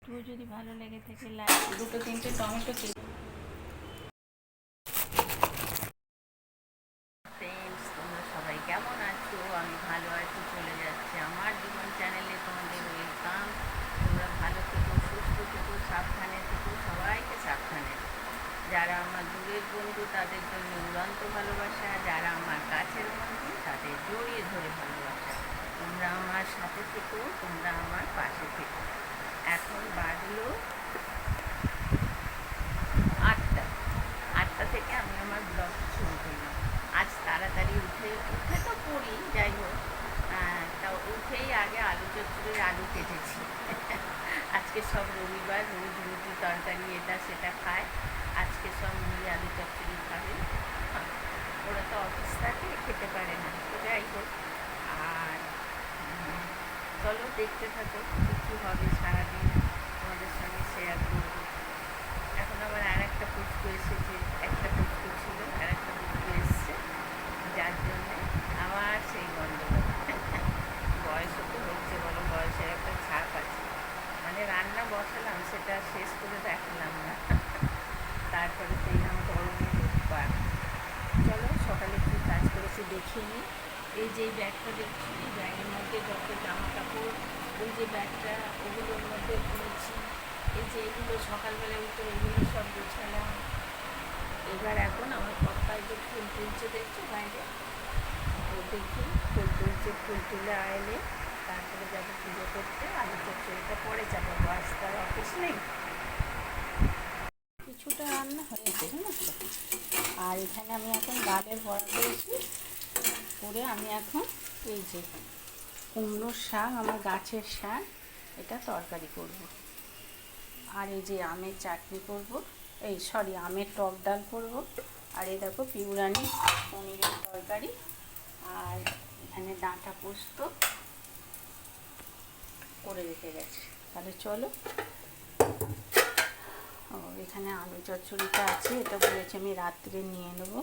একটু যদি ভালো লেগে থাকে লাইক, দুটো তিনটে টমেটো ফ্রেন্ডস, তোমরা সবাই কেমন আছো? আমি ভালো আছি, চলে যাচ্ছে আমার জীবন চ্যানেলে তোমাদের ওয়েলকাম। তোমরা ভালো থেকো, সুস্থ থেকো, সাবধানে থেকো, সবাইকে সাবধানে। যারা আমার দূরের বন্ধু তাদের জন্য উড়ন্ত ভালোবাসা, যারা আমার কাছের বন্ধু তাদের জড়িয়ে ধরে ভালোবাসা। তোমরা আমার সাথে থেকো, তোমরা আমার পাশে থেকো। এখন বাজলো 8টা থেকে আমি আমার ব্লগ শুরু করলাম। আজ তাড়াতাড়ি উঠে তো পড়ি, যাই হোক, তা উঠেই আগে আলু চচ্চড়ির আলু কেটেছি। আজকে সব রবিবার, রোজ রুটি তরকারি এটা সেটা খায়, আজকে সব মুড়ি আলু চচ্চড়ি খাবে। ওরা তো অফিস থাকে, খেতে পারে না, তো যাই হোক। আর চলো দেখতে থাকো কী হবে সারাদিন, তোমাদের সঙ্গে শেয়ার করবো। এখন আবার আর একটা পুচকু এসেছে, একটা পুচকু ছিল আর একটা পুচকু এসছে, যার জন্যে আবার সেই গন্ডগোল। বয়সও তো হচ্ছে, বলো, বয়সের একটা ছাপ আছে। মানে রান্না বসালাম, সেটা শেষ করে দেখালাম না, তারপরে সেই আমার গরমের উৎপাত। চলো সকালে কী কাজ করেছি দেখিয়ে নিই। এই যে ব্যাগটা দেখছি, এই ব্যাগের মধ্যে যত জামা কাপড়, ওই যে ব্যাগটা, ওগুলোর মধ্যে ভরেছি। এই যে এগুলো সকালবেলা উঠে এগুলো সব গোছালাম। এবার এখন আমার পাপায় যে ফুল তুলছে দেখছো বাইরে, ও দেখি ফুল তুলছে, ফুল তুলে আইলে তারপরে যাবো পুজো করতে। আলু চচ্চড়িটা পরে চাপাবো, আজ তার অফিস নেই। কিছুটা রান্না হয়েছে বুঝছো। আর এখানে আমি এখন ডালের বড়া করেছি, করে আমি এখন এই যে কুমড়োর শাক, আমার গাছের শাক, এটা তরকারি করব। আর এই যে আমের চাটনি করব, আমের টক ডাল করব। আর এই দেখো পিউরানি পনিরের তরকারি, আর এখানে ডাঁটা পোস্ত করে রেখে গেছে। তাহলে চলো, এখানে আলু চচ্চড়িটা আছে, এটা বলেছি আমি রাত্রে নিয়ে নেবো।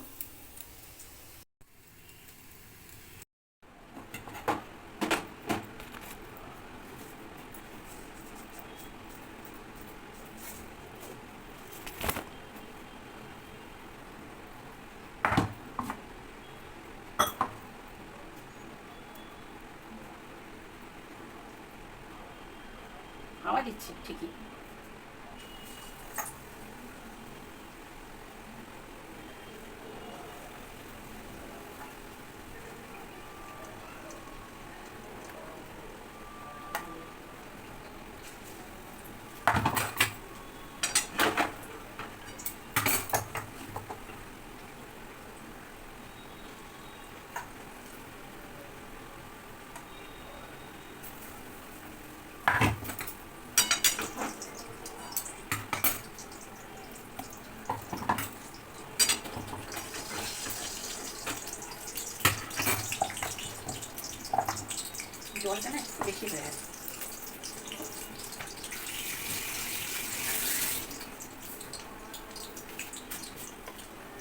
হাওয়া দিচ্ছে ঠিকই। জলটা না বেশি হয়ে গেছে।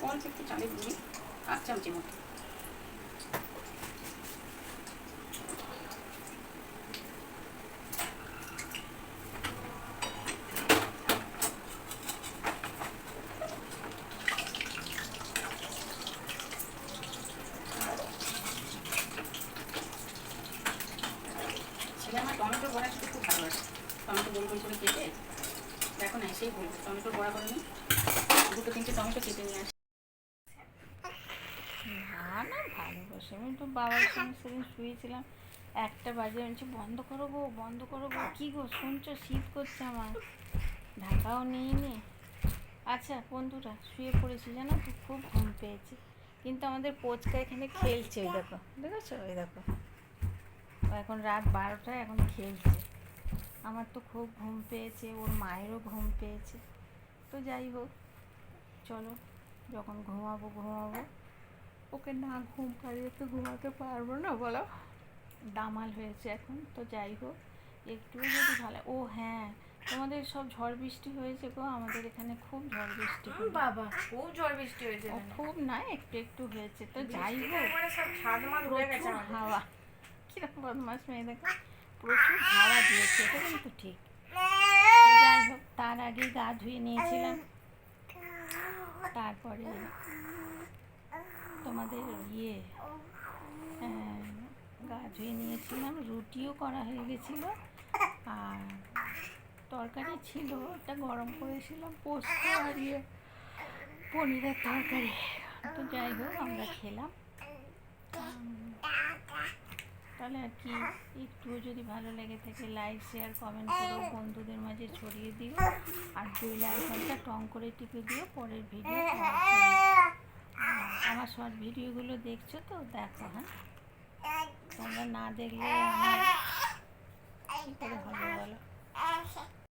অল্প একটু চালের গুঁড়ি, 1 চামচের মতো। আমার টমেটো বড়া খেতে খুব ভালোবাসে। টমেটো গোল গোল করে কেটে, দেখো না এসেই বলবো টমেটো বড়া করে নিই, দুটো তিনটে টমেটো কেটে নিয়ে আসি। না না, ভালোবাসে। আমি তো বাবার সঙ্গে সেদিন শুয়েছিলাম, 1টা বাজে, বলছি বন্ধ করো গো, বন্ধ করো গো। কী গো শুনছো? শীত করছে আমার, ঢাকাও নিয়ে নি। আচ্ছা বন্ধুরা, শুয়ে পড়েছি জানো তো, খুব ঘুম পেয়েছে। কিন্তু আমাদের পোচকা এখানে খেলছে, ওই দেখো, দেখেছো, ওই দেখো, এখন রাত 12টায় এখন খেলছে। আমার তো খুব ঘুম পেয়েছে, ওর মায়েরও ঘুম পেয়েছে। তো যাই হোক, চলো, যখন ঘুমাবো ঘুমাবো, ওকে না ঘুম পাড়িয়ে তো ঘুমাতে পারবো না, বলো। দামাল হয়েছে এখন, তো যাই হোক, একটুও যদি ভালো। ও হ্যাঁ, তোমাদের সব ঝড় বৃষ্টি হয়েছে গো? আমাদের এখানে খুব ঝড় বৃষ্টি। বাবা, খুব ঝড় বৃষ্টি হয়েছে। খুব না, একটু একটু হয়েছে। তো যাই হোক, প্রচুর হাওয়া, কিরকম বদমাস মেয়ে দেখো, প্রচুর হাওয়া দিয়েছে, এটা কিন্তু ঠিক। তার আগে গা ধুয়ে নিয়েছিলাম, তারপরে তোমাদের হ্যাঁ, গা ধুয়ে নিয়েছিলাম, রুটিও করা হয়ে গেছিলো, আর তরকারি ছিল, ওটা গরম করেছিলাম, পোস্ত আর পনিরের তরকারি। তো যাই হোক আমরা খেলাম। তাহলে আর কি, একটুও যদি ভালো লেগে থাকে লাইক শেয়ার কমেন্ট করো, বন্ধুদের মাঝে ছড়িয়ে দিও, আর বেল আইকনটা টং করে টিপে দিও পরের ভিডিও আমার শর্ট ভিডিওগুলো দেখছো তো দেখো। হ্যাঁ, তোমরা না দেখলে আমার কী করে হবে বলো।